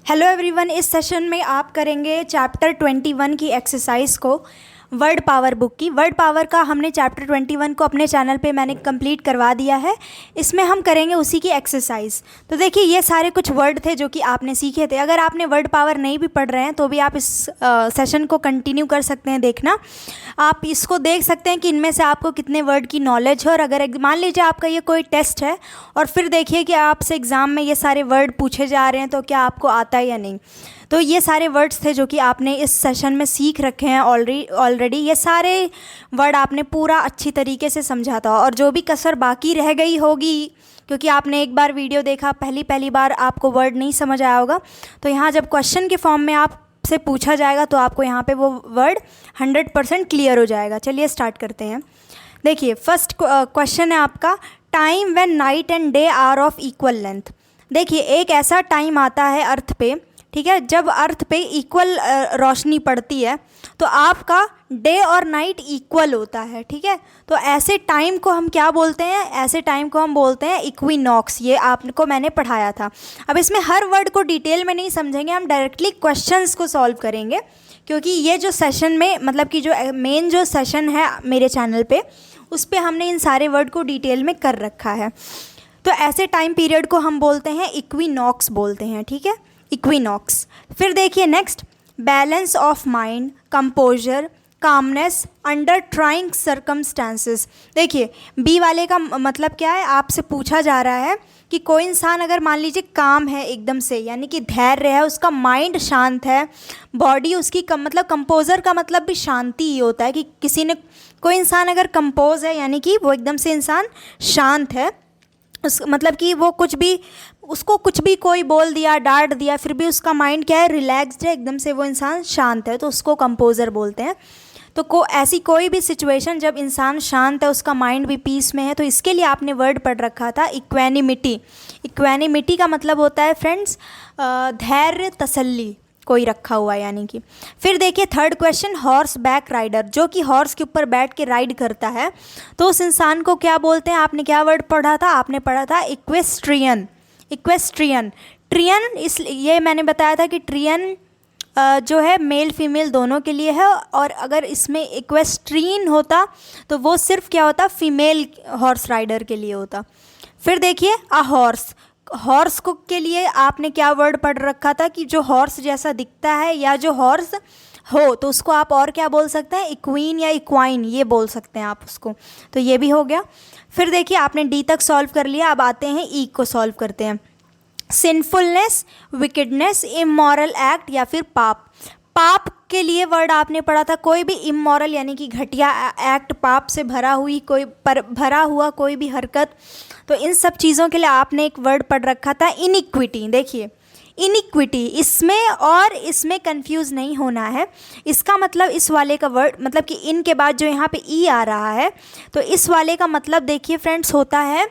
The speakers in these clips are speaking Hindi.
हेलो एवरीवन, इस सेशन में आप करेंगे चैप्टर 21 की एक्सरसाइज को वर्ड पावर बुक की। वर्ड पावर का हमने चैप्टर 21 को अपने चैनल पे मैंने कंप्लीट करवा दिया है। इसमें हम करेंगे उसी की एक्सरसाइज। तो देखिए, ये सारे कुछ वर्ड थे जो कि आपने सीखे थे। अगर आपने वर्ड पावर नहीं भी पढ़ रहे हैं तो भी आप इस सेशन को कंटिन्यू कर सकते हैं देखना। आप इसको देख सकते हैं कि इनमें से आपको कितने वर्ड की नॉलेज है। और अगर मान लीजिए आपका ये कोई टेस्ट है और फिर देखिए कि आपसे एग्ज़ाम में ये सारे वर्ड पूछे जा रहे हैं तो क्या आपको आता है या नहीं। तो ये सारे वर्ड्स थे जो कि आपने इस सेशन में सीख रखे हैं ऑलरेडी। ये सारे वर्ड आपने पूरा अच्छी तरीके से समझा था। और जो भी कसर बाकी रह गई होगी, क्योंकि आपने एक बार वीडियो देखा, पहली बार आपको वर्ड नहीं समझ आया होगा, तो यहाँ जब क्वेश्चन के फॉर्म में आपसे पूछा जाएगा तो आपको यहाँ पे वो वर्ड 100% क्लियर हो जाएगा। चलिए स्टार्ट करते हैं। देखिए, फर्स्ट क्वेश्चन है आपका, time when night and day are of equal length. देखिए, एक ऐसा टाइम आता है अर्थ पे, ठीक है, जब अर्थ पे इक्वल रोशनी पड़ती है तो आपका डे और नाइट इक्वल होता है, ठीक है। तो ऐसे टाइम को हम क्या बोलते हैं? ऐसे टाइम को हम बोलते हैं इक्विनॉक्स। ये आपको मैंने पढ़ाया था। अब इसमें हर वर्ड को डिटेल में नहीं समझेंगे, हम डायरेक्टली क्वेश्चंस को सॉल्व करेंगे, क्योंकि ये जो सेशन में मतलब कि जो मेन जो सेशन है मेरे चैनल पे, उस पर हमने इन सारे वर्ड को डिटेल में कर रखा है। तो ऐसे टाइम पीरियड को हम बोलते हैं इक्विनॉक्स बोलते हैं, ठीक है, इक्विनॉक्स। फिर देखिए next, balance of mind, composer, calmness under trying circumstances. देखिए, बी वाले का मतलब क्या है? आपसे पूछा जा रहा है कि कोई इंसान अगर मान लीजिए काम है एकदम से, यानी कि धैर्य है, उसका माइंड शांत है, बॉडी उसकी मतलब कंपोजर का मतलब भी शांति ही होता है कि किसी ने कोई इंसान अगर कंपोज है यानी कि वो एकदम से इंसान शांत है, उस मतलब कि वो उसको कुछ भी कोई बोल दिया, डांट दिया, फिर भी उसका माइंड क्या है? रिलैक्स्ड है, एकदम से वो इंसान शांत है, तो उसको कंपोजर बोलते हैं। तो ऐसी कोई भी सिचुएशन जब इंसान शांत है, उसका माइंड भी पीस में है, तो इसके लिए आपने वर्ड पढ़ रखा था इक्वेनिमिटी। इक्वेनिमिटी का मतलब होता है फ्रेंड्स धैर्य, तसल्ली कोई रखा हुआ यानी कि। फिर देखिए third question, horse back rider, जो कि हॉर्स के ऊपर बैठ के राइड करता है, तो उस इंसान को क्या बोलते हैं? आपने क्या वर्ड पढ़ा था? आपने पढ़ा था इक्वेस्ट्रियन। इक्वेस्ट्रियन, ट्रियन, ये मैंने बताया था कि ट्रियन जो है मेल फीमेल दोनों के लिए है, और अगर इसमें इक्वेस्ट्रीन होता तो वो सिर्फ क्या होता? फीमेल हॉर्स राइडर के लिए होता। फिर देखिए अ हॉर्स, हॉर्स को के लिए आपने क्या वर्ड पढ़ रखा था कि जो हॉर्स जैसा दिखता है या जो हॉर्स हो, तो उसको आप और क्या बोल सकते हैं? इक्वीन या इक्वाइन, ये बोल सकते हैं आप उसको। तो ये भी हो गया। फिर देखिए, आपने डी तक सॉल्व कर लिया, अब आते हैं ई को सॉल्व करते हैं। सिंफुलनेस, विकेडनेस, इमोरल एक्ट या फिर पाप। पाप के लिए वर्ड आपने पढ़ा था कोई भी इमोरल यानी कि घटिया एक्ट, पाप से भरा हुआ कोई भी हरकत। तो इन सब चीज़ों के लिए आपने एक वर्ड पढ़ रखा था इनिक्विटी। देखिए, इनिक्विटी, इसमें और इसमें कंफ्यूज नहीं होना है। इसका मतलब इस वाले का वर्ड मतलब कि इन के बाद जो यहाँ पे ई आ रहा है, तो इस वाले का मतलब देखिए फ्रेंड्स होता है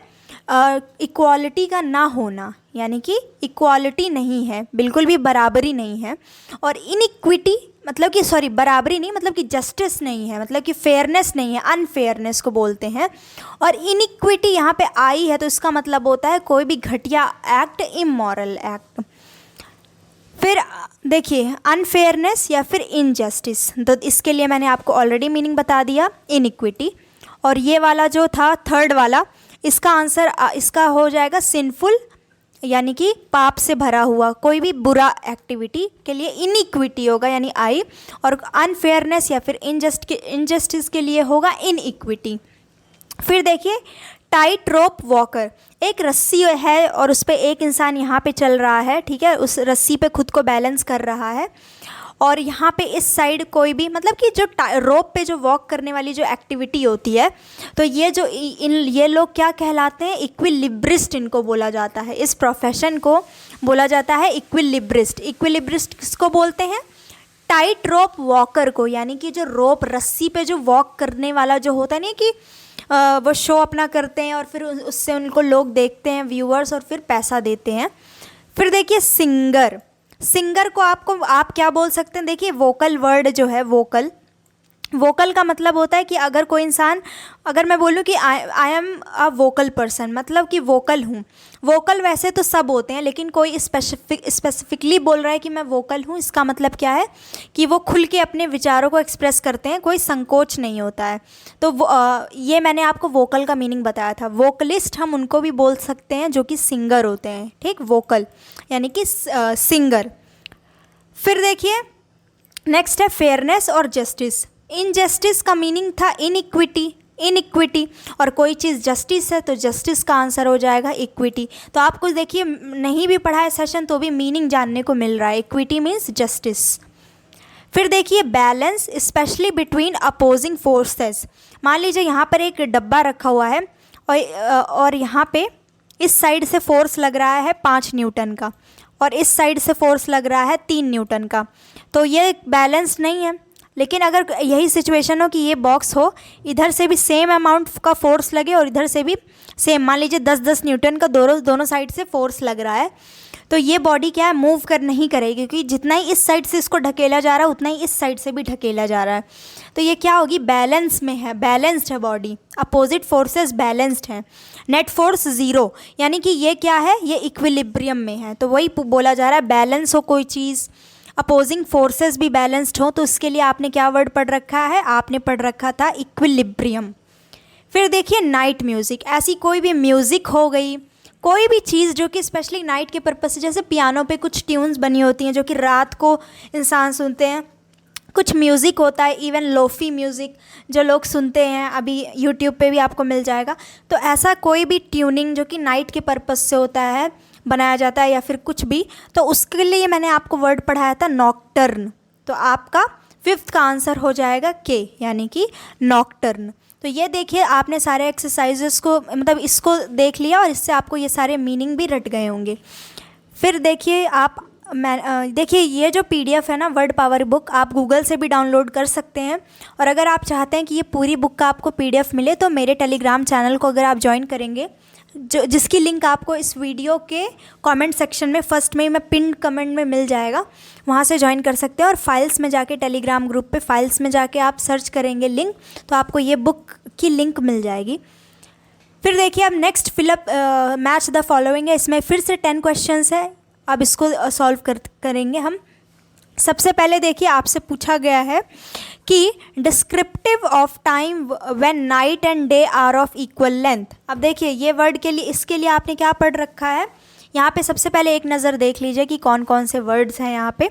इक्वालिटी का ना होना, यानी कि इक्वालिटी नहीं है, बिल्कुल भी बराबरी नहीं है। और इनिक्विटी मतलब कि बराबरी नहीं, मतलब कि जस्टिस नहीं है, मतलब कि फेयरनेस नहीं है, अनफेयरनेस को बोलते हैं। और इनिक्विटी यहाँ पे आई है तो इसका मतलब होता है कोई भी घटिया एक्ट, इमोरल एक्ट। फिर देखिए अनफेयरनेस या फिर इनजस्टिस, तो इसके लिए मैंने आपको ऑलरेडी मीनिंग बता दिया, इनिक्विटी। और ये वाला जो था थर्ड वाला, इसका आंसर इसका हो जाएगा सिंफुल, यानी कि पाप से भरा हुआ कोई भी बुरा एक्टिविटी के लिए इनिक्विटी होगा, यानी आई। और अनफेयरनेस या फिर इनजस्टिस के लिए होगा इनइक्विटी। फिर देखिए टाइट रोप वॉकर, एक रस्सी है और उस पर एक इंसान यहाँ पे चल रहा है, ठीक है, उस रस्सी पे खुद को बैलेंस कर रहा है। और यहाँ पे इस साइड कोई भी मतलब कि जो रोप पे जो वॉक करने वाली जो एक्टिविटी होती है, तो ये जो ये लोग क्या कहलाते हैं? इक्विलिब्रिस्ट इनको बोला जाता है। इस प्रोफेशन को बोला जाता है इक्विलिब्रिस्ट। इक्विलिब्रिस्ट किसको बोलते हैं? टाइट रोप वॉकर को, यानी कि जो रोप रस्सी पे जो वॉक करने वाला जो होता है नहीं कि वो शो अपना करते हैं और फिर उससे उनको लोग देखते हैं, व्यूअर्स, और फिर पैसा देते हैं। फिर देखिए सिंगर, सिंगर को आप क्या बोल सकते हैं? देखिए वोकल वर्ड जो है, वोकल वोकल का मतलब होता है कि अगर कोई इंसान, अगर मैं बोलूँ कि I am a vocal person, मतलब कि वोकल हूँ। वोकल वैसे तो सब होते हैं, लेकिन कोई स्पेसिफिकली बोल रहा है कि मैं वोकल हूँ, इसका मतलब क्या है कि वो खुल के अपने विचारों को एक्सप्रेस करते हैं, कोई संकोच नहीं होता है। तो ये मैंने आपको वोकल का मीनिंग बताया था। वोकलिस्ट हम उनको भी बोल सकते हैं जो कि सिंगर होते हैं, ठीक। वोकल यानी कि सिंगर। फिर देखिए नेक्स्ट है फेयरनेस और जस्टिस। इनजस्टिस का मीनिंग था इनइक्विटी, और कोई चीज़ जस्टिस है तो जस्टिस का आंसर हो जाएगा इक्विटी। तो आपको देखिए नहीं भी पढ़ा है सेशन तो भी मीनिंग जानने को मिल रहा है, इक्विटी मीन्स जस्टिस। फिर देखिए balance specially between opposing forces. मान लीजिए यहाँ पर एक डब्बा रखा हुआ है और यहाँ पे इस साइड से फोर्स लग रहा है 5 न्यूटन का और इस साइड से फोर्स लग रहा है 3 न्यूटन का, तो ये बैलेंस नहीं है। लेकिन अगर यही सिचुएशन हो कि ये बॉक्स हो, इधर से भी सेम अमाउंट का फोर्स लगे और इधर से भी सेम, मान लीजिए 10-10 न्यूटन का दोनों साइड से फोर्स लग रहा है, तो ये बॉडी क्या है, मूव कर नहीं करेगी, क्योंकि जितना ही इस साइड से इसको ढकेला जा रहा है उतना ही इस साइड से भी ढकेला जा रहा है। तो ये क्या होगी, बैलेंस में है, बैलेंस्ड है बॉडी, अपोजिट फोर्सेस बैलेंस्ड हैं। नेट फोर्स 0, यानी कि ये क्या है, ये इक्विलिब्रियम में है। तो वही बोला जा रहा है बैलेंस हो कोई चीज़, अपोजिंग फोर्सेस भी बैलेंस्ड हो, तो उसके लिए आपने क्या वर्ड पढ़ रखा है, आपने पढ़ रखा था इक्विलिब्रियम। फिर देखिए नाइट म्यूज़िक, ऐसी कोई भी म्यूज़िक हो गई, कोई भी चीज़ जो कि स्पेशली नाइट के पर्पज़ से, जैसे पियानो पे कुछ ट्यून्स बनी होती हैं जो कि रात को इंसान सुनते हैं, कुछ म्यूज़िक होता है इवन लोफ़ी म्यूज़िक जो लोग सुनते हैं, अभी यूट्यूब पे भी आपको मिल जाएगा। तो ऐसा कोई भी ट्यूनिंग जो कि नाइट के पर्पज़ से होता है, बनाया जाता है या फिर कुछ भी, तो उसके लिए मैंने आपको वर्ड पढ़ाया था नॉक्टर्न। तो आपका 5th का आंसर हो जाएगा के, यानी कि नॉक्टर्न। तो ये देखिए आपने सारे एक्सरसाइजेस को, मतलब इसको देख लिया और इससे आपको ये सारे मीनिंग भी रट गए होंगे। फिर देखिए देखिए ये जो PDF है ना, वर्ड पावर बुक, आप गूगल से भी डाउनलोड कर सकते हैं। और अगर आप चाहते हैं कि ये पूरी बुक का आपको PDF मिले, तो मेरे टेलीग्राम चैनल को अगर आप ज्वाइन करेंगे, जिसकी लिंक आपको इस वीडियो के कमेंट सेक्शन में फर्स्ट में, मैं पिन कमेंट में मिल जाएगा, वहाँ से ज्वाइन कर सकते हैं। और फाइल्स में जाके, टेलीग्राम ग्रुप पे फाइल्स में जाके आप सर्च करेंगे लिंक, तो आपको ये बुक की लिंक मिल जाएगी। फिर देखिए अब next fill up match the following है, इसमें फिर से 10 क्वेश्चंस है। अब इसको सॉल्व करेंगे हम। सबसे पहले देखिए आपसे पूछा गया है कि descriptive of time when night and day are of equal length. अब देखिए ये वर्ड के लिए, इसके लिए आपने क्या पढ़ रखा है, यहाँ पे सबसे पहले एक नज़र देख लीजिए कि कौन कौन से वर्ड्स हैं यहाँ पे।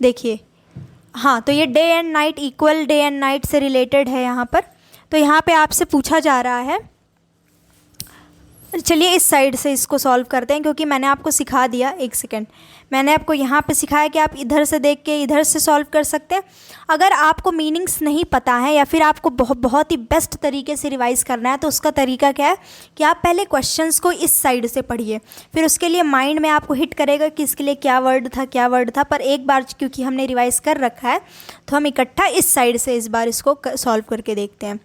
देखिए हाँ, तो ये day and night, equal day and night से रिलेटेड है यहाँ पर। तो यहाँ पे आपसे पूछा जा रहा है, चलिए इस साइड से इसको सॉल्व करते हैं, क्योंकि मैंने आपको सिखा दिया, एक सेकेंड, मैंने आपको यहाँ पे सिखाया कि आप इधर से देख के इधर से सॉल्व कर सकते हैं। अगर आपको मीनिंग्स नहीं पता है या फिर आपको बहुत ही बेस्ट तरीके से रिवाइज़ करना है, तो उसका तरीका क्या है कि आप पहले क्वेश्चंस को इस साइड से पढ़िए, फिर उसके लिए माइंड में आपको हिट करेगा कि इसके लिए क्या वर्ड था, पर एक बार क्योंकि हमने रिवाइज़ कर रखा है तो हम इकट्ठा इस साइड से इस बार इसको सॉल्व करके देखते हैं।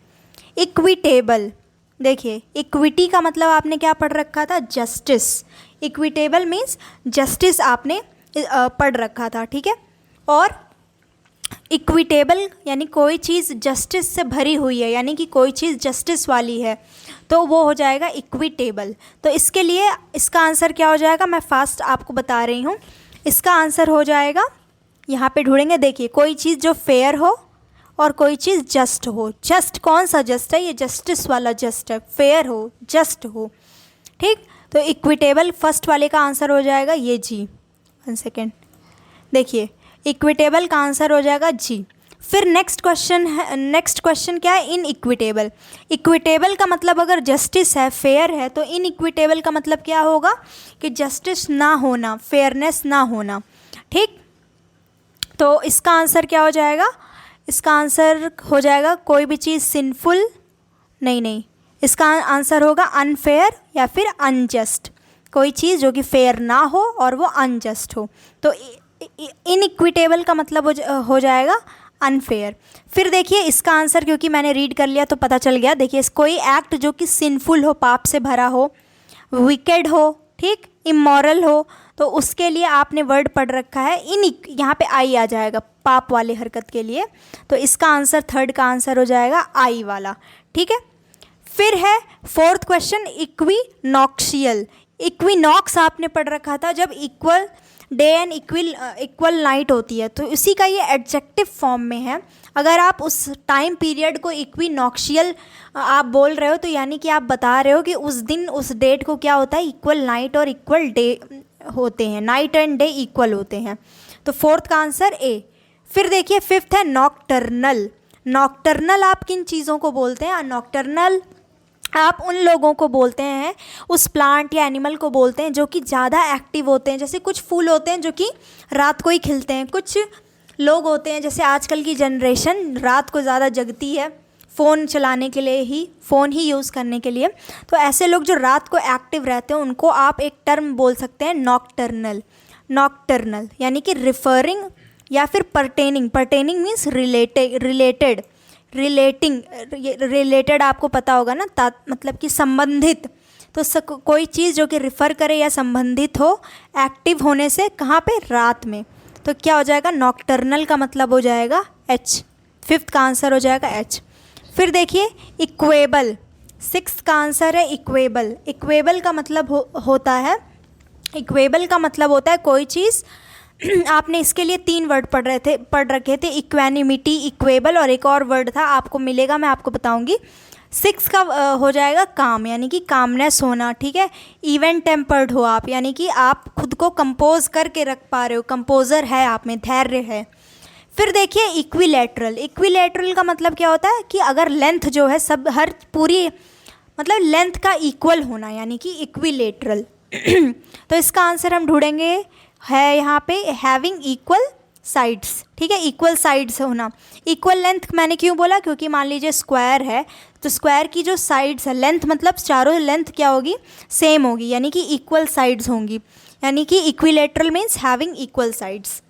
इक्विटेबल, देखिए इक्विटी का मतलब आपने क्या पढ़ रखा था, जस्टिस। इक्विटेबल मीन्स जस्टिस आपने पढ़ रखा था, ठीक है। और इक्विटेबल यानी कोई चीज़ जस्टिस से भरी हुई है, यानी कि कोई चीज़ जस्टिस वाली है, तो वो हो जाएगा इक्विटेबल। तो इसके लिए इसका आंसर क्या हो जाएगा, मैं फास्ट आपको बता रही हूँ। इसका आंसर हो जाएगा, यहाँ पे ढूंढेंगे, देखिए कोई चीज़ जो फेयर हो और कोई चीज़ जस्ट हो। जस्ट कौन सा जस्ट है, ये जस्टिस वाला जस्ट है, फेयर हो, जस्ट हो, ठीक। तो इक्विटेबल फर्स्ट वाले का आंसर हो जाएगा ये जी। 1 सेकेंड, देखिए इक्विटेबल का आंसर हो जाएगा जी। फिर नेक्स्ट क्वेश्चन क्या है, इन इक्विटेबल। इक्विटेबल का मतलब अगर जस्टिस है, फेयर है, तो इन इक्विटेबल का मतलब क्या होगा कि जस्टिस ना होना, फेयरनेस ना होना, ठीक। तो इसका आंसर क्या हो जाएगा, इसका आंसर हो जाएगा कोई भी चीज़ सिंफुल, नहीं, इसका आंसर होगा अनफेयर या फिर अनजस्ट। कोई चीज़ जो कि फेयर ना हो और वो अनजस्ट हो, तो इनइक्विटेबल का मतलब हो जाएगा अनफेयर। फिर देखिए इसका आंसर, क्योंकि मैंने रीड कर लिया तो पता चल गया। देखिए कोई एक्ट जो कि सिंफुल हो, पाप से भरा हो, विकेड हो, ठीक, इमोरल हो, तो उसके लिए आपने वर्ड पढ़ रखा है यहाँ पे आई आ जाएगा, पाप वाले हरकत के लिए। तो इसका आंसर, थर्ड का आंसर हो जाएगा आई वाला, ठीक है। फिर है फोर्थ क्वेश्चन, इक्विनॉक्शियल। इक्विनॉक्स आपने पढ़ रखा था, जब equal day and equal night होती है, तो उसी का ये एडजेक्टिव फॉर्म में है। अगर आप उस टाइम पीरियड को इक्विनॉक्शियल आप बोल रहे हो, तो यानी कि आप बता रहे हो कि उस दिन, उस डेट को क्या होता है, इक्वल नाइट और इक्वल डे होते हैं, नाइट एंड डे इक्वल होते हैं। तो फोर्थ का आंसर ए। फिर देखिए फिफ्थ है नॉक्टर्नल। नॉक्टर्नल आप किन चीज़ों को बोलते हैं? नॉक्टर्नल आप उन लोगों को बोलते हैं, उस प्लांट या एनिमल को बोलते हैं जो कि ज़्यादा एक्टिव होते हैं। जैसे कुछ फूल होते हैं जो कि रात को ही खिलते हैं, कुछ लोग होते हैं, जैसे आजकल की जनरेशन रात को ज़्यादा जगती है फ़ोन चलाने के लिए ही, फ़ोन ही यूज़ करने के लिए। तो ऐसे लोग जो रात को एक्टिव रहते हैं उनको आप एक टर्म बोल सकते हैं नॉक्टर्नल। नॉक्टर्नल यानी कि रिफरिंग या फिर pertaining. Pertaining means related, related आपको पता होगा ना, मतलब कि संबंधित। तो कोई चीज़ जो कि रिफ़र करे या संबंधित हो एक्टिव होने से, कहाँ पे? रात में। तो क्या हो जाएगा? नॉक्टर्नल का मतलब हो जाएगा एच। फिफ्थ का आंसर हो जाएगा एच। फिर देखिए इक्वेबल। सिक्स्थ का आंसर है इक्वेबल। इक्वेबल का मतलब होता है, इक्वेबल का मतलब होता है कोई चीज़ आपने इसके लिए 3 वर्ड पढ़ रखे थे, इक्वेनिमिटी, इक्वेबल और एक और वर्ड था, आपको मिलेगा, मैं आपको बताऊंगी। 6 का हो जाएगा काम, यानी कि कामनेस होना, ठीक है। इवन टेम्पर्ड हो आप, यानी कि आप खुद को कंपोज करके रख पा रहे हो, कंपोजर है आप में, धैर्य है। फिर देखिए इक्विलैटरल। इक्विलैटरल का मतलब क्या होता है कि अगर लेंथ जो है सब हर पूरी मतलब लेंथ का इक्वल होना, यानी कि इक्विलैटरल। तो इसका आंसर हम ढूंढेंगे है यहाँ पे हैविंग इक्वल साइड्स, ठीक है, इक्वल साइड्स होना। इक्वल लेंथ मैंने क्यों बोला? क्योंकि मान लीजिए स्क्वायर है, तो स्क्वायर की जो साइड्स है, लेंथ मतलब चारों लेंथ क्या होगी? सेम होगी, यानी कि इक्वल साइड्स होंगी, यानी कि equilateral means having equal sides.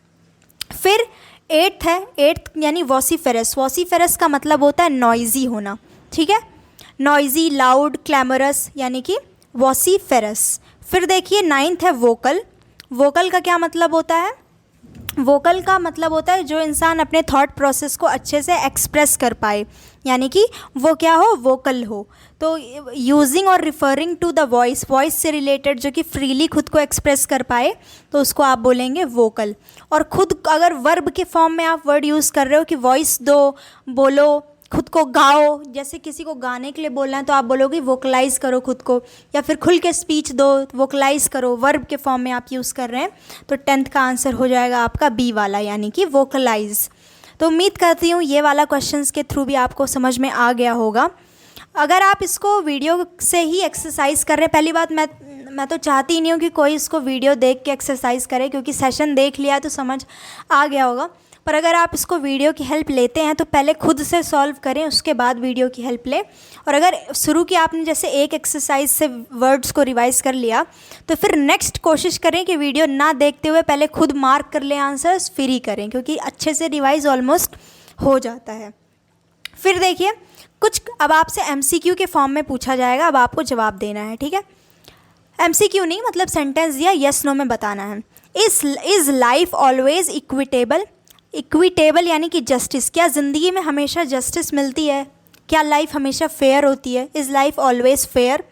फिर 8th है, 8th यानी वॉसिफेरस। वॉसिफेरस का मतलब होता है नॉइजी होना, ठीक है, नॉइजी, लाउड, क्लैमरस, यानी कि वॉसिफेरस। फिर देखिए 9th है वोकल। वोकल का क्या मतलब होता है? वोकल का मतलब होता है जो इंसान अपने थॉट प्रोसेस को अच्छे से एक्सप्रेस कर पाए, यानी कि वो क्या हो? वोकल हो। तो यूजिंग और referring to the voice, voice से रिलेटेड जो कि फ्रीली खुद को एक्सप्रेस कर पाए, तो उसको आप बोलेंगे वोकल। और खुद अगर वर्ब के फॉर्म में आप वर्ड यूज़ कर रहे हो कि वॉइस दो, बोलो, खुद को गाओ, जैसे किसी को गाने के लिए बोलना है तो आप बोलोगे वोकलाइज करो खुद को, या फिर खुल के स्पीच दो, वोकलाइज करो, वर्ब के फॉर्म में आप यूज़ कर रहे हैं। तो 10th का आंसर हो जाएगा आपका बी वाला, यानी कि वोकलाइज। तो उम्मीद करती हूँ ये वाला क्वेश्चंस के थ्रू भी आपको समझ में आ गया होगा। अगर आप इसको वीडियो से ही एक्सरसाइज कर रहे हैं, पहली बात मैं तो चाहती ही नहीं हूँ कि कोई इसको वीडियो देख के एक्सरसाइज करे, क्योंकि सेशन देख लिया तो समझ आ गया होगा। पर अगर आप इसको वीडियो की हेल्प लेते हैं तो पहले खुद से सॉल्व करें, उसके बाद वीडियो की हेल्प लें। और अगर शुरू की आपने जैसे एक एक्सरसाइज से वर्ड्स को रिवाइज़ कर लिया, तो फिर नेक्स्ट कोशिश करें कि वीडियो ना देखते हुए पहले खुद मार्क कर लें आंसर्स, फिर ही करें, क्योंकि अच्छे से रिवाइज़ ऑलमोस्ट हो जाता है। फिर देखिए कुछ अब आपसे MCQ के फॉर्म में पूछा जाएगा, अब आपको जवाब देना है, ठीक है। MCQ नहीं, मतलब सेंटेंस दिया, येस नो में बताना है। Is life always equitable? Equitable यानी कि जस्टिस। क्या ज़िंदगी में हमेशा जस्टिस मिलती है? क्या लाइफ हमेशा फेयर होती है? Is life always fair?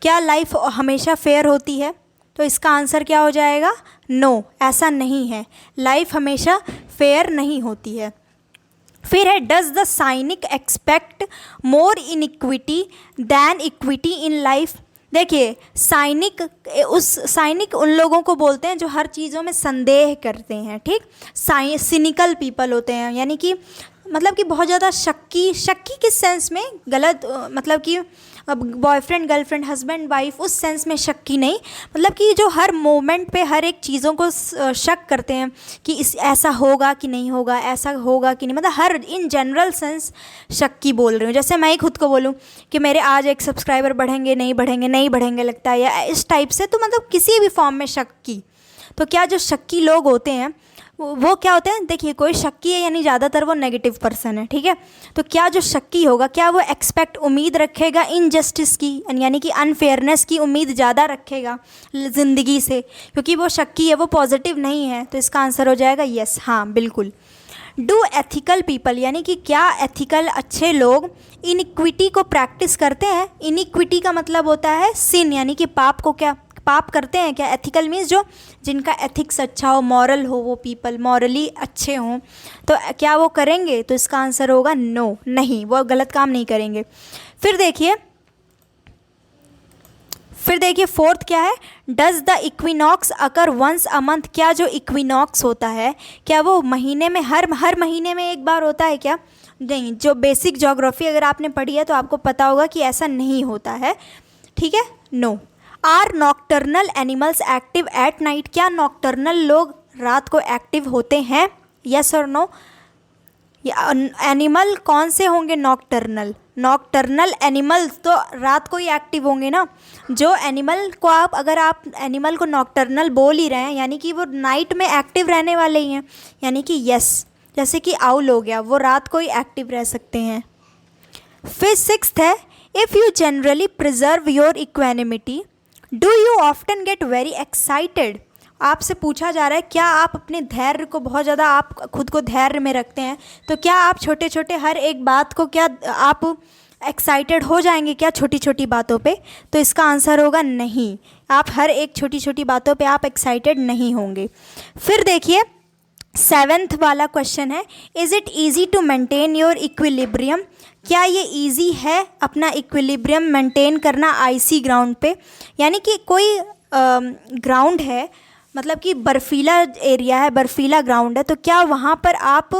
क्या लाइफ हमेशा फेयर होती है? तो इसका आंसर क्या हो जाएगा? नो, ऐसा नहीं है, लाइफ हमेशा फेयर नहीं होती है। फिर है does the cynic expect more inequity than equity in life? देखिए साइनिक उन लोगों को बोलते हैं जो हर चीज़ों में संदेह करते हैं, ठीक। सिनिकल पीपल होते हैं, यानी कि मतलब कि बहुत ज़्यादा शक्की किस सेंस में? गलत, मतलब कि बॉयफ्रेंड गर्लफ्रेंड हस्बैंड वाइफ उस सेंस में शक्की नहीं, मतलब कि जो हर मोमेंट पे हर एक चीज़ों को शक करते हैं कि ऐसा होगा कि नहीं होगा, ऐसा होगा कि नहीं, मतलब हर इन जनरल सेंस शक्की बोल रही हूँ। जैसे मैं ही खुद को बोलूँ कि मेरे आज 1 सब्सक्राइबर बढ़ेंगे नहीं बढ़ेंगे लगता है, या इस टाइप से, तो मतलब किसी भी फॉर्म में शक्की। तो क्या जो शक्की लोग होते हैं वो क्या होते हैं, देखिए कोई शक्की है यानी ज़्यादातर वो नेगेटिव पर्सन है, ठीक है। तो क्या जो शक्की होगा, क्या वो एक्सपेक्ट उम्मीद रखेगा इनजस्टिस की, यानी कि अनफेयरनेस की उम्मीद ज़्यादा रखेगा ज़िंदगी से, क्योंकि वो शक्की है, वो पॉजिटिव नहीं है। तो इसका आंसर हो जाएगा यस, हाँ बिल्कुल। डू एथिकल पीपल, यानी कि क्या एथिकल अच्छे लोग इनिक्विटी को प्रैक्टिस करते हैं। इनिक्विटी का मतलब होता है सिन, यानी कि पाप को क्या पाप करते हैं क्या। एथिकल मीन्स जो जिनका एथिक्स अच्छा हो, मॉरल हो, वो पीपल मॉरली अच्छे हों, तो क्या वो करेंगे। तो इसका आंसर होगा नो, नहीं, वो गलत काम नहीं करेंगे। फिर देखिए फोर्थ क्या है, does the equinox occur once a month, क्या जो इक्विनॉक्स होता है क्या वो महीने में हर महीने में एक बार होता है क्या। नहीं, जो बेसिक ज्योग्राफी अगर आपने पढ़ी है तो आपको पता होगा कि ऐसा नहीं होता है, ठीक है। No. Are nocturnal animals active at night, क्या नॉक्टर्नल लोग रात को एक्टिव होते हैं, यस और नो। एनिमल कौन से होंगे नॉक्टर्नल, नॉक्टर्नल एनिमल्स तो रात को ही एक्टिव होंगे ना। जो एनिमल को अगर आप एनिमल को नॉक्टर्नल बोल ही रहे हैं यानी कि वो नाइट में एक्टिव रहने वाले ही हैं, यानी कि यस। जैसे कि आउल हो गया, वो रात को ही एक्टिव रह सकते हैं। फिर सिक्स्थ है, if you generally preserve your equanimity do you often get very excited. आपसे पूछा जा रहा है क्या आप अपने धैर्य को बहुत ज़्यादा, आप खुद को धैर्य में रखते हैं, तो क्या आप छोटे छोटे हर एक बात को क्या आप एक्साइटेड हो जाएंगे क्या छोटी छोटी बातों पे। तो इसका आंसर होगा नहीं, आप हर एक छोटी छोटी बातों पे आप एक्साइटेड नहीं होंगे। फिर देखिए सेवेंथ वाला क्वेश्चन है, is it easy to maintain your equilibrium, क्या ये इजी है अपना इक्विलिब्रियम मेंटेन करना आइसी ग्राउंड पे। यानी कि कोई ग्राउंड है, मतलब कि बर्फीला एरिया है, बर्फीला ग्राउंड है, तो क्या वहाँ पर आप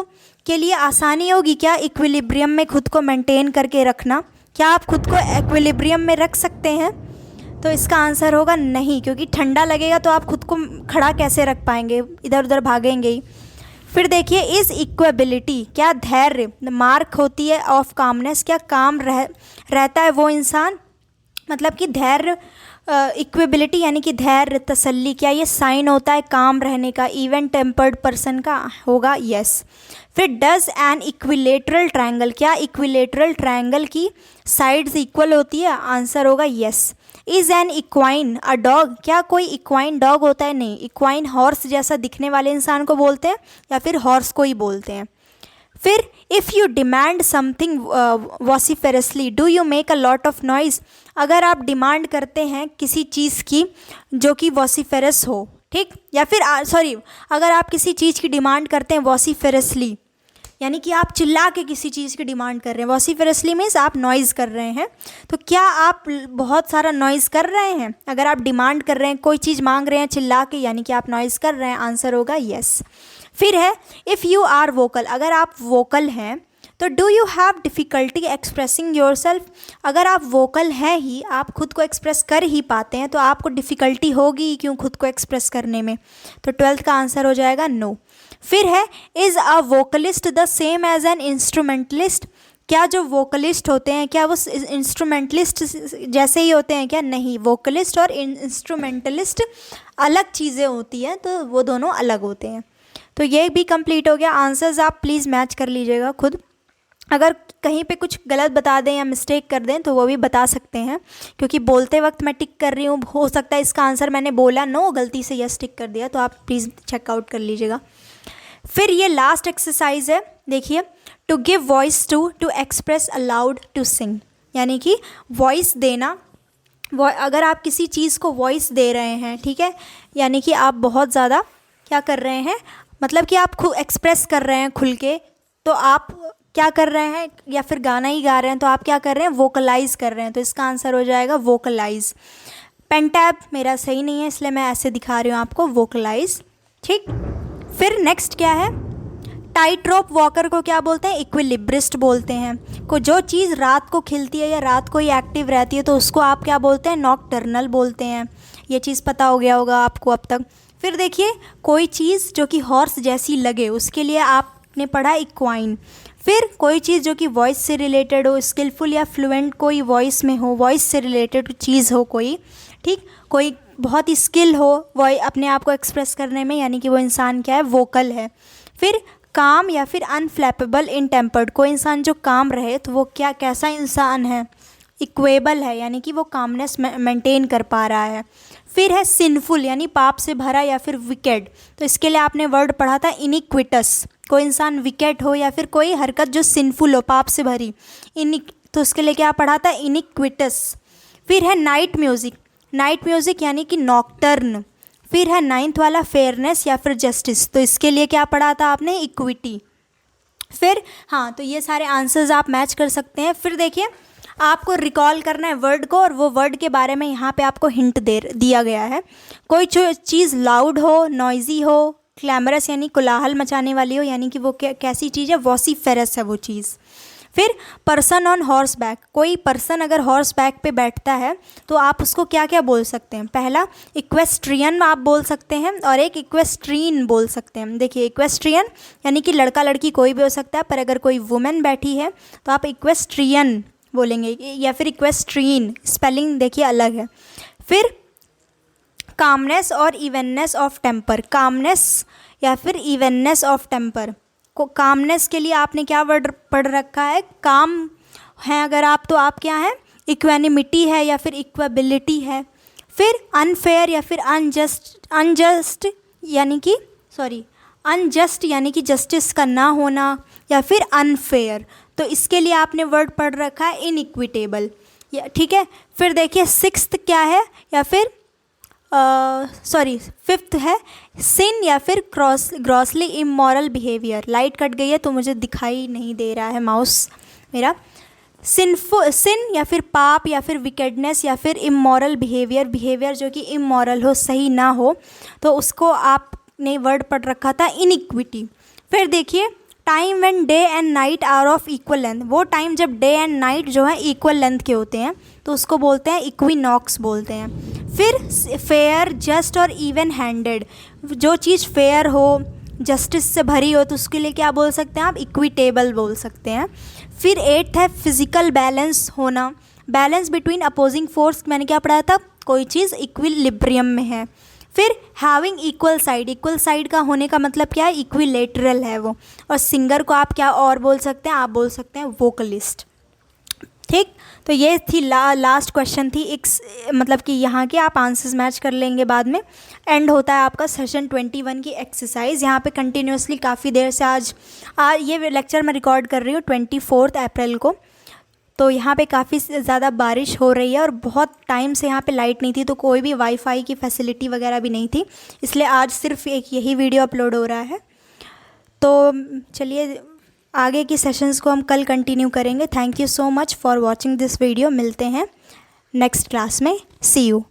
के लिए आसानी होगी क्या इक्विलिब्रियम में खुद को मेंटेन करके रखना, क्या आप खुद को इक्विलिब्रियम में रख सकते हैं। तो इसका आंसर होगा नहीं, क्योंकि ठंडा लगेगा तो आप खुद को खड़ा कैसे रख पाएंगे, इधर उधर भागेंगे ही। फिर देखिए इस इक्वेबिलिटी, क्या धैर्य मार्क होती है ऑफ कामनेस, क्या काम रहता है वो इंसान, मतलब कि धैर्य इक्वेबिलिटी यानी कि धैर्य तसल्ली, क्या ये साइन होता है काम रहने का, इवन टेम्पर्ड पर्सन का होगा यस। फिर डज एन इक्विलेटरल ट्रायंगल, क्या इक्विलेटरल ट्रायंगल की साइड्स इक्वल होती है, आंसर होगा yes. Is an equine a dog, क्या कोई इक्वाइन डॉग होता है, नहीं, इक्वाइन हॉर्स जैसा दिखने वाले इंसान को बोलते हैं या फिर हॉर्स को ही बोलते हैं। फिर if you demand something vociferously do you make a lot of noise, अगर आप डिमांड करते हैं किसी चीज़ की जो कि वॉसिफेरस हो, ठीक, या फिर अगर आप किसी चीज़ की डिमांड करते हैं वॉसिफेरसली, यानी कि आप चिल्ला के किसी चीज़ की डिमांड कर रहे हैं, वॉसिफेरसली मीन्स आप नॉइज़ कर रहे हैं, तो क्या आप बहुत सारा नॉइज़ कर रहे हैं। अगर आप डिमांड कर रहे हैं, कोई चीज़ मांग रहे हैं चिल्ला के, यानी कि आप नॉइज़ कर रहे हैं, आंसर होगा यस। फिर है इफ़ यू आर वोकल, अगर आप वोकल हैं तो do you have difficulty expressing your self, अगर आप वोकल हैं ही, आप खुद को एक्सप्रेस कर ही पाते हैं, तो आपको डिफ़िकल्टी होगी क्यों खुद को एक्सप्रेस करने में। तो 12th का आंसर हो जाएगा नो। फिर है is a vocalist the same as an instrumentalist, क्या जो वोकलिस्ट होते हैं क्या वो इंस्ट्रूमेंटलिस्ट जैसे ही होते हैं क्या, नहीं, वोकलिस्ट और इंस्ट्रूमेंटलिस्ट अलग चीज़ें होती हैं, तो वो दोनों अलग होते हैं। तो ये भी कंप्लीट हो गया। आंसर्स आप प्लीज़ मैच कर लीजिएगा खुद, अगर कहीं पे कुछ गलत बता दें या मिस्टेक कर दें तो वो भी बता सकते हैं, क्योंकि बोलते वक्त मैं टिक कर रही हूँ, हो सकता है इसका आंसर मैंने बोला नो, गलती से यस टिक कर दिया, तो आप प्लीज़ चेकआउट कर लीजिएगा। फिर ये लास्ट एक्सरसाइज है, देखिए, to give voice to express aloud to sing, यानी कि वॉइस देना, अगर आप किसी चीज़ को वॉइस दे रहे हैं, ठीक है, यानी कि आप बहुत ज़्यादा क्या कर रहे हैं, मतलब कि आप खुद एक्सप्रेस कर रहे हैं खुल के, तो आप क्या कर रहे हैं, या फिर गाना ही गा रहे हैं तो आप क्या कर रहे हैं, वोकलाइज कर रहे हैं, तो इसका आंसर हो जाएगा वोकलाइज। पेन टैब मेरा सही नहीं है इसलिए मैं ऐसे दिखा रही हूँ आपको, वोकलाइज, ठीक। फिर नेक्स्ट क्या है, टाइट रोप वॉकर को क्या बोलते हैं, इक्विलिब्रिस्ट बोलते हैं। को जो चीज़ रात को खिलती है या रात को ही एक्टिव रहती है तो उसको आप क्या बोलते हैं, नॉकटर्नल बोलते हैं। ये चीज़ पता हो गया होगा आपको अब तक। फिर देखिए कोई चीज़ जो कि हॉर्स जैसी लगे उसके लिए आपने पढ़ा इक्वाइन। फिर कोई चीज़ जो कि वॉइस से रिलेटेड हो, स्किलफुल या फ्लुएंट कोई वॉइस में हो, वॉइस से रिलेटेड चीज़ हो कोई, ठीक, कोई बहुत ही स्किल हो वो अपने आप को एक्सप्रेस करने में, यानी कि वो इंसान क्या है, वोकल है। फिर काम या फिर अनफ्लैपेबल इन टेम्पर्ड, कोई इंसान जो काम रहे तो वो क्या कैसा इंसान है, इक्वेबल है, यानी कि वो कामनेस मेंटेन कर पा रहा है। फिर है सिनफुल, यानी पाप से भरा या फिर विकेड, तो इसके लिए आपने वर्ड पढ़ा था इनिक्विटस, कोई इंसान विकेट हो या फिर कोई हरकत जो सिनफुल हो, पाप से भरी, तो उसके लिए क्या पढ़ा था, इनिक्विटस। फिर है नाइट म्यूज़िक, नाइट म्यूज़िक यानी कि नॉक्टर्न। फिर है 9th वाला फेयरनेस या फिर जस्टिस, तो इसके लिए क्या पढ़ा था आपने, इक्विटी। फिर हाँ, तो ये सारे आंसर्स आप मैच कर सकते हैं। फिर देखिए आपको रिकॉल करना है वर्ड को, और वो वर्ड के बारे में यहाँ पे आपको हिंट दिया गया है। कोई चीज़ लाउड हो, नॉइजी हो, क्लैमरस यानी कोलाहल मचाने वाली हो, यानी कि वो कैसी चीज़ है, वॉसिफेरस है वो चीज़। फिर पर्सन ऑन हॉर्स बैक, कोई पर्सन अगर हॉर्स बैक पे बैठता है तो आप उसको क्या क्या बोल सकते हैं, पहला इक्वेस्ट्रियन आप बोल सकते हैं और एक इक्वेस्ट्रीन बोल सकते हैं। देखिए इक्वेस्ट्रियन यानी कि लड़का लड़की कोई भी हो सकता है, पर अगर कोई वुमेन बैठी है तो आप इक्वेस्ट्रियन बोलेंगे, या फिर इक्वेस्ट्रीन, स्पेलिंग देखिए अलग है। फिर कामनेस और इवननेस ऑफ टेम्पर, कामनेस या फिर इवननेस ऑफ टेम्पर को, कामनेस के लिए आपने क्या वर्ड पढ़ रखा है, काम है अगर आप तो आप क्या हैं, इक्वेनिमिटी है या फिर इक्वेबिलिटी है। फिर अनफेयर या फिर अनजस्ट यानी कि अनजस्ट यानी कि जस्टिस का ना होना, या फिर अनफेयर, तो इसके लिए आपने वर्ड पढ़ रखा है इनइक्विटेबल, ठीक है। फिर देखिए 6th क्या है, या फिर 5th है सिन या फिर grossly immoral behaviour. Light cut गई है तो मुझे दिखाई नहीं दे रहा है माउस मेरा। सिन या फिर पाप या फिर विकेडनेस या फिर इमोरल बिहेवियर जो कि इमोरल हो, सही ना हो, तो उसको आपने वर्ड पढ़ रखा था इनइक्विटी। फिर देखिए time when day and night are of equal length, वो टाइम जब डे एंड नाइट जो है इक्वल लेंथ के होते हैं तो उसको बोलते हैं इक्विनॉक्स बोलते हैं। फिर फेयर, जस्ट और इवन हैंडेड, जो चीज़ फेयर हो, जस्टिस से भरी हो, तो उसके लिए क्या बोल सकते हैं आप, इक्विटेबल बोल सकते हैं। फिर 8th है फिजिकल बैलेंस होना, बैलेंस बिटवीन अपोजिंग फोर्स, मैंने क्या पढ़ा था, कोई चीज़ इक्विलिब्रियम में है। फिर हैविंग इक्वल साइड का होने का मतलब क्या है, इक्विलेटरल है वो। और सिंगर को आप क्या और बोल सकते हैं, आप बोल सकते हैं वोकलिस्ट, ठीक। तो ये थी लास्ट क्वेश्चन थी, एक मतलब कि यहाँ के आप आंसर्स मैच कर लेंगे, बाद में एंड होता है आपका सेशन 21 की एक्सरसाइज। यहाँ पे कंटिन्यूसली काफ़ी देर से आज ये लेक्चर मैं रिकॉर्ड कर रही हूँ 24 अप्रैल को, तो यहाँ पे काफ़ी ज़्यादा बारिश हो रही है और बहुत टाइम से यहाँ पे लाइट नहीं थी, तो कोई भी वाईफाई की फैसिलिटी वगैरह भी नहीं थी, इसलिए आज सिर्फ एक यही वीडियो अपलोड हो रहा है। तो चलिए आगे की सेशंस को हम कल कंटिन्यू करेंगे। Thank you so much for watching this video. मिलते हैं नेक्स्ट क्लास में। सी यू।